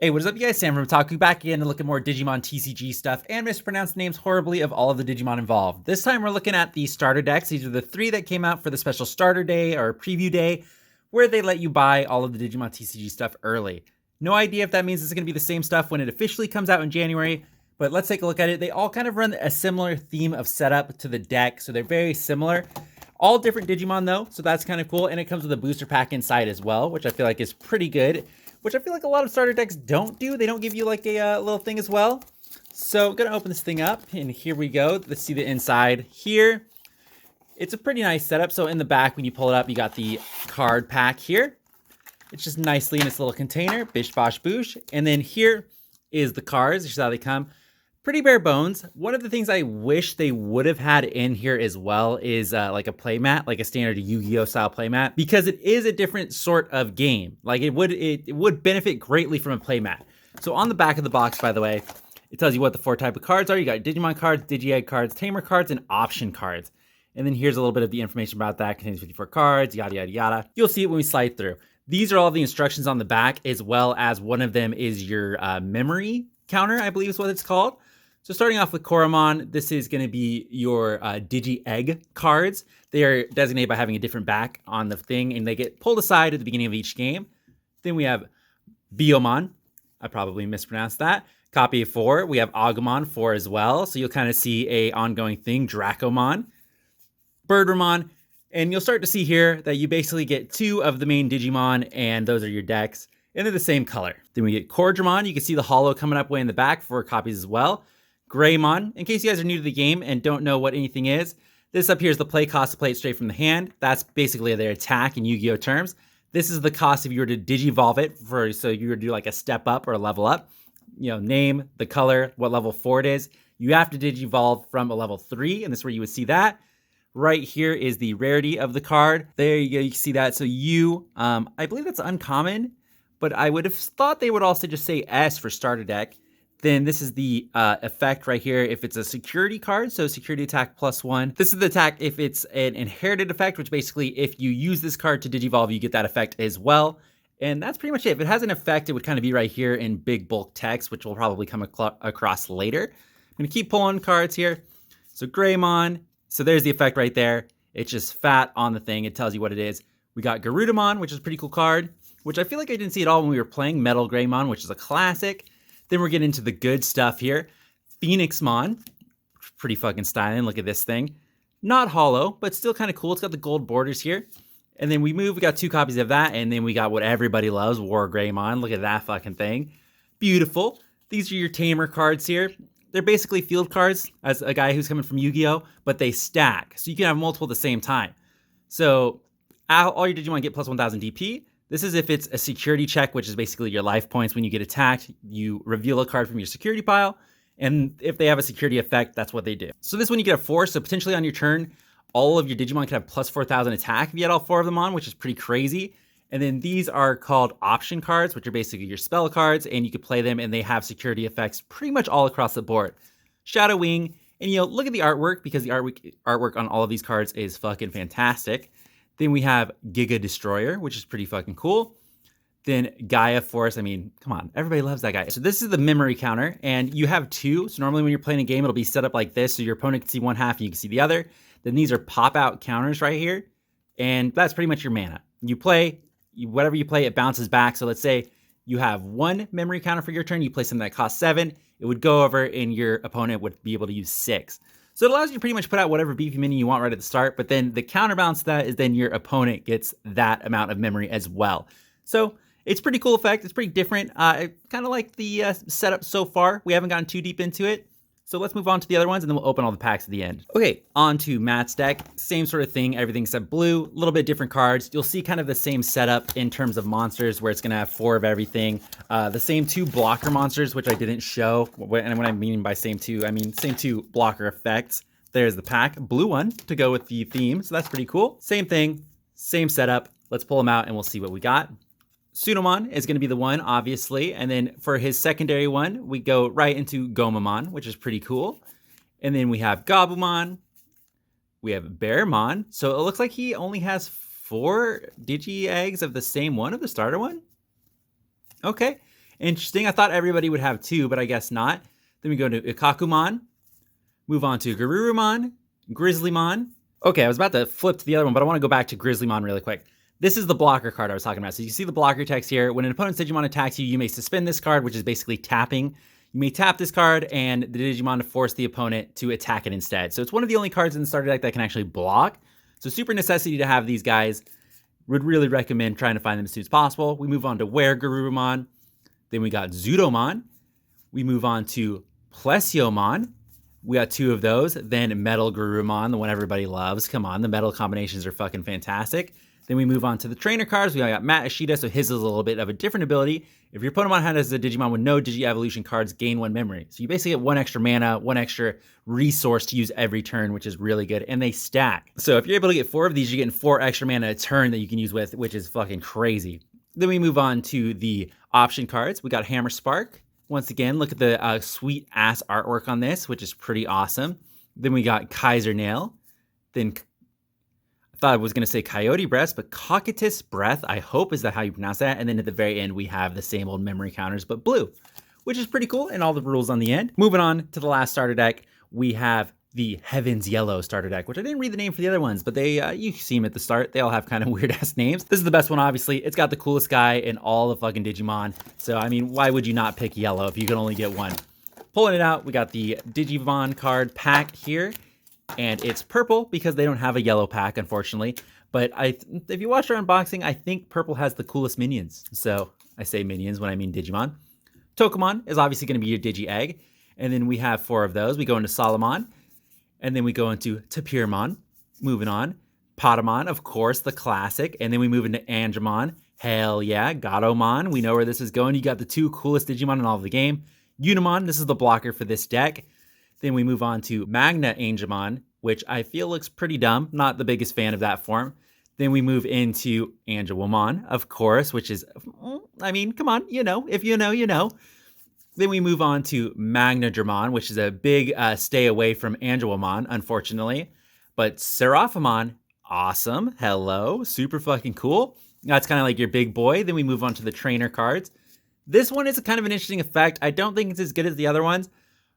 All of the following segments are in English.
Hey, what is up, you guys? Sam from Taku back again to look at more Digimon TCG stuff and mispronounce names horribly of all of the Digimon involved. This time we're looking at the starter decks. These are the 3 that came out for the special starter day or preview day where they let you buy all of the Digimon TCG stuff early. No idea if that means it's going to be the same stuff when it officially comes out in January, but let's take a look at it. They all kind of run a similar theme of setup to the deck, so they're very similar. All different Digimon though, so that's kind of cool, and it comes with a booster pack inside as well, which I feel like is pretty good. Which I feel like a lot of starter decks don't do. They don't give you like a little thing as well. So I'm gonna open this thing up, and here we go. Let's see the inside here. It's a pretty nice setup. So in the back, when you pull it up, you got the card pack here. It's just nicely in its little container, bish bosh boosh. And then here is the cards. This is how they come. Pretty bare bones. One of the things I wish they would have had in here as well is like a playmat, like a standard Yu-Gi-Oh style playmat, because it is a different sort of game. Like it would benefit greatly from a playmat. So on the back of the box, by the way, it tells you what the 4 type of cards are. You got Digimon cards, Digi-Egg cards, Tamer cards, and option cards. And then here's a little bit of the information about that. Contains 54 cards, yada, yada, yada. You'll see it when we slide through. These are all the instructions on the back, as well as one of them is your memory counter, I believe is what it's called. So starting off with Koromon, this is going to be your Digi-Egg cards. They are designated by having a different back on the thing, and they get pulled aside at the beginning of each game. Then we have Biomon. I probably mispronounced that. Copy of 4. We have Agumon 4 as well. So you'll kind of see a ongoing thing, Dracomon. Birdramon. And you'll start to see here that you basically get 2 of the main Digimon, and those are your decks. And they're the same color. Then we get Cordramon. You can see the holo coming up way in the back, 4 copies as well. Greymon, in case you guys are new to the game and don't know what anything is, this up here is the play cost to play it straight from the hand. That's basically their attack in Yu-Gi-Oh terms. This is the cost if you were to Digivolve it, so you were to do like a step up or a level up. You know, name, the color, what level 4 it is. You have to Digivolve from a level 3, and this is where you would see that. Right here is the rarity of the card. There you go, you can see that. So I believe that's uncommon, but I would have thought they would also just say S for starter deck. Then this is the effect right here if it's a security card, so security attack +1. This is the attack if it's an inherited effect, which basically if you use this card to Digivolve, you get that effect as well. And that's pretty much it. If it has an effect, it would kind of be right here in big bulk text, which we'll probably come across later. I'm going to keep pulling cards here. So Greymon, so there's the effect right there. It's just fat on the thing. It tells you what it is. We got Garudamon, which is a pretty cool card, which I feel like I didn't see at all when we were playing Metal Greymon, which is a classic. Then we're getting into the good stuff here. Phoenixmon, pretty fucking styling. Look at this thing. Not hollow, but still kind of cool. It's got the gold borders here. And then we got 2 copies of that. And then we got what everybody loves, War Greymon. Look at that fucking thing. Beautiful. These are your Tamer cards here. They're basically field cards as a guy who's coming from Yu-Gi-Oh, but they stack. So you can have multiple at the same time. So all your Digimon get plus 1000 DP. This is if it's a security check, which is basically your life points. When you get attacked, you reveal a card from your security pile. And if they have a security effect, that's what they do. So this one you get a 4. So potentially on your turn, all of your Digimon could have plus 4000 attack if you had all 4 of them on, which is pretty crazy. And then these are called option cards, which are basically your spell cards. And you could play them and they have security effects pretty much all across the board. Shadow Wing. And look at the artwork, because the artwork on all of these cards is fucking fantastic. Then we have Giga Destroyer, which is pretty fucking cool. Then Gaia Force. I mean, come on, everybody loves that guy. So this is the memory counter, and you have 2. So normally when you're playing a game, it'll be set up like this, so your opponent can see one half and you can see the other. Then these are pop-out counters right here, and that's pretty much your mana. You play, whatever you play, it bounces back. So let's say you have 1 memory counter for your turn, you play something that costs 7, it would go over and your opponent would be able to use 6. So it allows you to pretty much put out whatever beefy minion you want right at the start, but then the counterbalance to that is then your opponent gets that amount of memory as well. So it's pretty cool effect. It's pretty different. I kind of like the setup so far. We haven't gotten too deep into it. So let's move on to the other ones, and then we'll open all the packs at the end. Okay, on to Matt's deck. Same sort of thing, everything except blue. A little bit different cards. You'll see kind of the same setup in terms of monsters, where it's going to have 4 of everything. The same 2 blocker monsters, which I didn't show. And what I mean by same 2, I mean same 2 blocker effects. There's the pack. Blue one to go with the theme, so that's pretty cool. Same thing, same setup. Let's pull them out, and we'll see what we got. Sunomon is going to be the one, obviously. And then for his secondary one, we go right into Gomamon, which is pretty cool. And then we have Gabumon. We have Bearmon. So it looks like he only has 4 Digi-Eggs of the same one, of the starter one. Okay. Interesting. I thought everybody would have 2, but I guess not. Then we go to Agumon, move on to Garurumon, Grizzlymon. Okay, I was about to flip to the other one, but I want to go back to Grizzlymon really quick. This is the blocker card I was talking about. So you see the blocker text here. When an opponent's Digimon attacks you, you may suspend this card, which is basically tapping. You may tap this card and the Digimon to force the opponent to attack it instead. So it's one of the only cards in the starter deck that can actually block. So super necessity to have these guys. Would really recommend trying to find them as soon as possible. We move on to Garurumon. Then we got Zudomon. We move on to Plesiomon. We got 2 of those. Then Metal Garurumon, the one everybody loves. Come on, the metal combinations are fucking fantastic. Then we move on to the trainer cards. We got Matt Ashita, so his is a little bit of a different ability. If your Patamon has a Digimon with no Digi-Evolution cards, gain 1 memory. So you basically get 1 extra mana, 1 extra resource to use every turn, which is really good, and they stack. So if you're able to get 4 of these, you're getting 4 extra mana a turn that you can use with, which is fucking crazy. Then we move on to the option cards. We got Hammer Spark. Once again, look at the sweet-ass artwork on this, which is pretty awesome. Then we got Kaiser Nail. Then I thought I was going to say Coyote Breast, but Cocytus Breath, I hope is that how you pronounce that. And then at the very end, we have the same old memory counters, but blue, which is pretty cool, and all the rules on the end. Moving on to the last starter deck, we have the Heavens Yelow starter deck, which I didn't read the name for the other ones, but they you see them at the start. They all have kind of weird-ass names. This is the best one, obviously. It's got the coolest guy in all of fucking Digimon. So, I mean, why would you not pick Yelow if you can only get 1? Pulling it out, we got the Digimon card pack here. And it's purple because they don't have a yellow pack, unfortunately. But if you watch our unboxing, I think purple has the coolest minions. So I say minions when I mean Digimon. Tokamon is obviously going to be your Digi-Egg. And then we have 4 of those. We go into Solomon. And then we go into Tapirmon. Moving on. Patamon, of course, the classic. And then we move into Angemon. Hell yeah. Gabumon. We know where this is going. You got the 2 coolest Digimon in all of the game. Unimon, this is the blocker for this deck. Then we move on to Magna Angemon, which I feel looks pretty dumb. Not the biggest fan of that form. Then we move into Angewomon, of course, which is, I mean, come on, you know. If you know, you know. Then we move on to Magna Dramon, which is a big stay away from Angewomon, unfortunately. But Seraphimon, awesome. Hello. Super fucking cool. That's kind of like your big boy. Then we move on to the trainer cards. This one is kind of an interesting effect. I don't think it's as good as the other ones.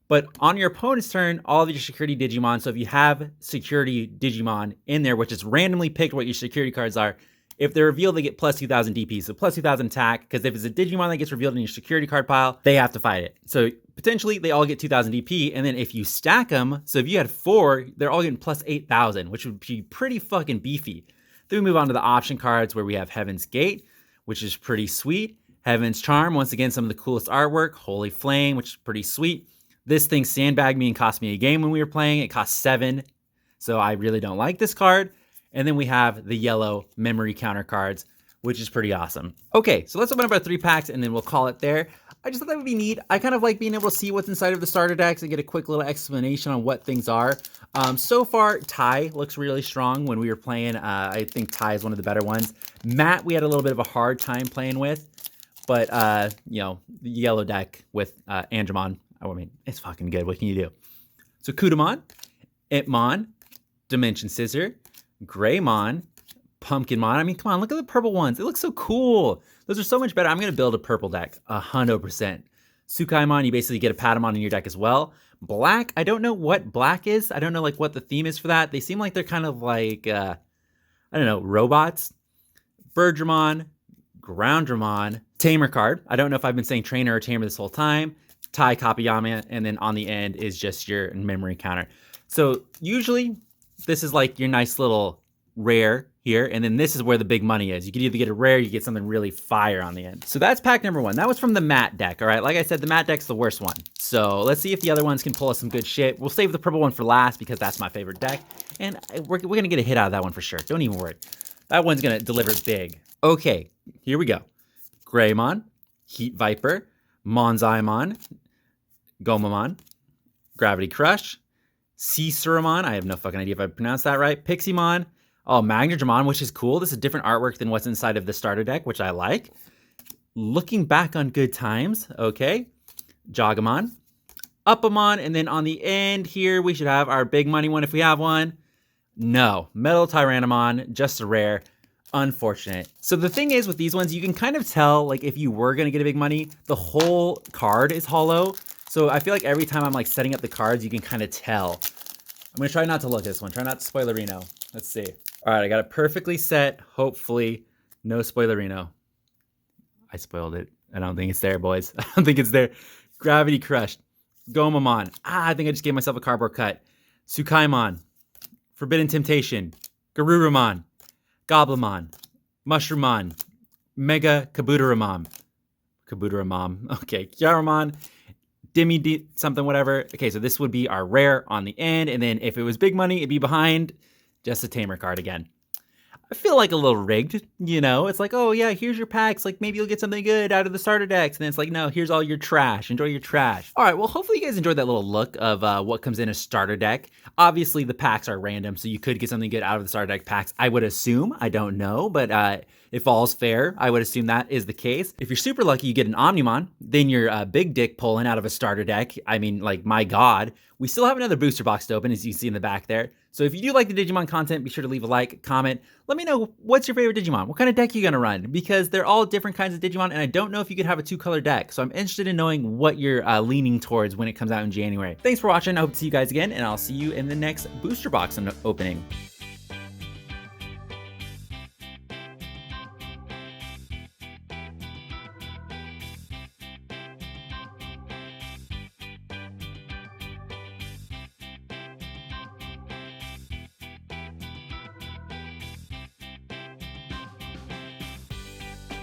But on your opponent's turn, all of your security Digimon, so if you have security Digimon in there, which is randomly picked what your security cards are, if they're revealed, they get plus 2,000 DP, so plus 2,000 attack, because if it's a Digimon that gets revealed in your security card pile, they have to fight it. So potentially, they all get 2,000 DP, and then if you stack them, so if you had 4, they're all getting plus 8,000, which would be pretty fucking beefy. Then we move on to the option cards, where we have Heaven's Gate, which is pretty sweet. Heaven's Charm, once again, some of the coolest artwork. Holy Flame, which is pretty sweet. This thing sandbagged me and cost me a game when we were playing. It cost 7, so I really don't like this card. And then we have the yellow memory counter cards, which is pretty awesome. Okay, so let's open up our 3 packs and then we'll call it there. I just thought that would be neat. I kind of like being able to see what's inside of the starter decks and get a quick little explanation on what things are. So far, Tai looks really strong when we were playing. I think Tai is one of the better ones. Matt, we had a little bit of a hard time playing with, but you know, the yellow deck with Angemon, I mean, it's fucking good. What can you do? So Kudamon, Itmon, Dimension Scissor, Greymon, Pumpkinmon. I mean, come on, look at the purple ones. It looks so cool. Those are so much better. I'm going to build a purple deck, 100%. Sukaimon, you basically get a Patamon in your deck as well. Black, I don't know what black is. I don't know like what the theme is for that. They seem like they're kind of like, I don't know, robots. Birdramon, Groundramon, Tamer card. I don't know if I've been saying trainer or tamer this whole time. Tai Kapiyama, and then on the end is just your memory counter. So usually this is like your nice little rare here, and then this is where the big money is. You could either get a rare, you get something really fire on the end. So that's pack number 1. That was from the Matt deck, all right? Like I said, the Matt deck's the worst one. So let's see if the other ones can pull us some good shit. We'll save the purple one for last because that's my favorite deck, and we're gonna get a hit out of that one for sure. Don't even worry. That one's gonna deliver big. Okay, here we go. Greymon, Heat Viper, Monzaimon, Gomamon, Gravity Crush, Ciceramon, I have no fucking idea if I pronounced that right, Piximon, oh, Magnadramon, which is cool. This is different artwork than what's inside of the starter deck, which I like. Looking back on good times, okay. Jagumon, Upamon, and then on the end here, we should have our big money one if we have one. No, Metal Tyrannomon, just a rare. Unfortunate. So the thing is with these ones, you can kind of tell, like, if you were gonna get a big money, the whole card is hollow. So I feel like every time I'm like setting up the cards, you can kind of tell. I'm gonna try not to look at this one. Try not to spoilerino. Let's see. All right, I got it perfectly set. Hopefully, no spoilerino. I spoiled it. I don't think it's there, boys. I don't think it's there. Gravity Crushed. Gomamon. I think I just gave myself a cardboard cut. Tsukaimon. Forbidden Temptation. Garurumon. Gabumon. Mushroomon. Mega Kabutoramon. Okay, Yaramon. Dimmy something, whatever. Okay, so this would be our rare on the end, and then if it was big money, it'd be behind just a tamer card again. I feel like a little rigged, you know? It's like, oh yeah, here's your packs. Like maybe you'll get something good out of the starter decks. And then it's like, no, here's all your trash. Enjoy your trash. All right, well, hopefully you guys enjoyed that little look of what comes in a starter deck. Obviously, the packs are random, so you could get something good out of the starter deck packs. I would assume. I don't know, but if all's fair, I would assume that is the case. If you're super lucky, you get an Omnimon, then you're big dick pulling out of a starter deck. I mean, like, my God. We still have another booster box to open, as you can see in the back there. So if you do like the Digimon content, be sure to leave a like, comment. Let me know what's your favorite Digimon. What kind of deck are you gonna run? Because they're all different kinds of Digimon, and I don't know if you could have a 2-color deck. So I'm interested in knowing what you're leaning towards when it comes out in January. Thanks for watching. I hope to see you guys again, and I'll see you in the next booster box opening.